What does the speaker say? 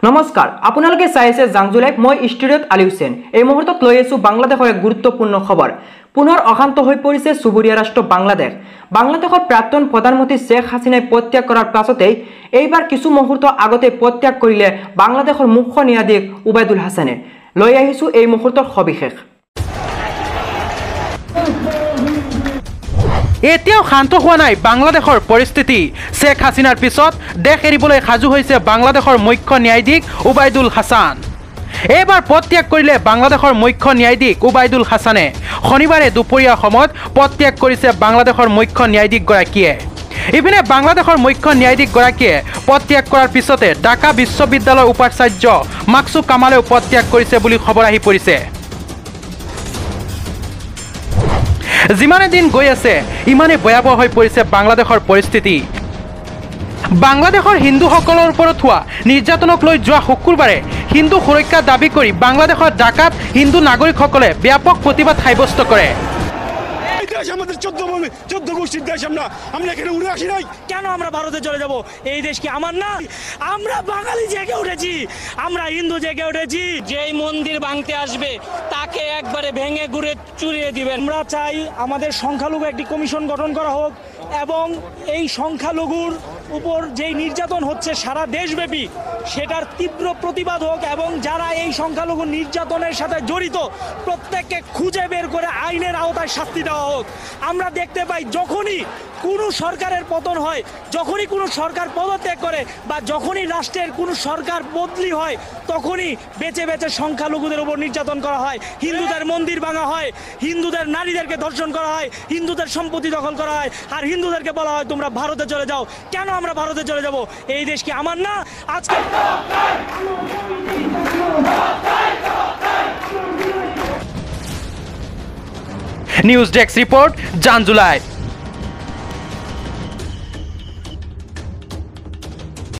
নমস্কাৰ আপোনালোকে চাই আছে জাংজু লাইভ মই ষ্টুডিঅ'ত আলী হুছেইন এই মুহূৰ্তত লৈ আছো বাংলাদেশৰ এক গুৰুত্বপূৰ্ণ খবৰ পুনৰ অশান্ত হৈ পৰিছে চুবুৰীয়া ৰাষ্ট্ৰ বাংলাদেশৰ প্ৰাক্তন প্ৰধানমন্ত্ৰী শেখ হাছিনাই পদত্যাগ কৰাৰ পাছতেই এইবাৰ কিছু মুহূৰ্ত আগতে পদত্যাগ কৰিলে বাংলাদেশৰ মুখ্য ন্যায়াধীশ উবাইদুল হাছানে লৈ আহিছো এই মুহূৰ্তৰ সবিশেষ এতিয়াও শান্ত হোৱা নাই বাংলাদেশৰ পৰিস্থিতি শেখ হাছিনাৰ পিছত দেশ এৰিবলৈ সাজু হৈছে বাংলাদেশৰ মুখ্য ন্যায়াধীশ উবাইদুল হাছান এবাৰ পদত্যাগ কৰিলে বাংলাদেশৰ মুখ্য ন্যায়াধীশ উবাইদুল হাছানে শনিবাৰে দুপৰীয়া সময়ত পদত্যাগ কৰিছে বাংলাদেশৰ মুখ্য ন্যায়াধীশ গৰাকীয়ে ইপিনে বাংলাদেশৰ মুখ্য ন্যায়াধীশ গৰাকীয়ে পদত্যাগ কৰাৰ পিছতে ঢাকা বিশ্ববিদ্যালয়ৰ উপাচাৰ্য মাকসুদ কামালেও পদত্যাগ কৰিছে বুলি খবৰ আহি পৰিছে যিমানে দিন গৈ আছে ইমানে ভয়াবহ হৈ পৰিছে বাংলাদেশৰ পৰিস্থিতি বাংলাদেশৰ হিন্দুসকলৰ ওপৰত হোৱা নিৰ্যাতনক লৈ যোৱা শুকুৰবাৰে হিন্দু সুৰক্ষা দাবী কৰি বাংলাদেশৰ ঢাকাত হিন্দু নাগৰিকসকলে ব্যাপক প্ৰতিবাদ সাব্যস্ত কৰে আমাদের 14 গোষ্ঠীর দেশ আমরা এখানে উড়ে আসি নাই কেন আমরা ভারতে চলে যাব এই দেশ কি আমার না আমরা বাঙালি জেগে উঠেছি আমরা হিন্দু জেগে উঠেছি যেই মন্দির ভাঙতে আসবে তাকে একবারে ভেঙে গুড়ে চুরিয়ে দিবেন আমরা চাই আমাদের সংখ্যালঘু একটি কমিশন গঠন করা হোক এবং এই সংখ্যালঘুর উপর যেই নির্যাতন হচ্ছে সারা দেশব্যাপী সেটার তীব্র প্রতিবাদ হোক এবং যারা এই সংখ্যালঘু নির্যাতনের সাথে জড়িত প্রত্যেককে খুঁজে বের করে আইনের আওতায় শাস্তি দেওয়া হোক আমরা দেখতে পাই যখনই কোনো সরকারের পতন হয় যখনই কোনো সরকার পদত্যাগ করে বা যখনই রাষ্ট্রের কোনো সরকার বদলি হয় তখনই বেঁচে বেঁচে সংখ্যালঘুদের উপর নির্যাতন করা হয় হিন্দুদের মন্দির ভাঙা হয় হিন্দুদের নারীদেরকে ধর্ষণ করা হয় হিন্দুদের সম্পত্তি দখল করা হয় আর হিন্দুদেরকে বলা হয় তোমরা ভারতে চলে যাও কেন আমরা ভারতে চলে যাব এই দেশ কি আমার না আজকে নিউজ ডেস্ক রিপোর্ট জাংজু লাইভ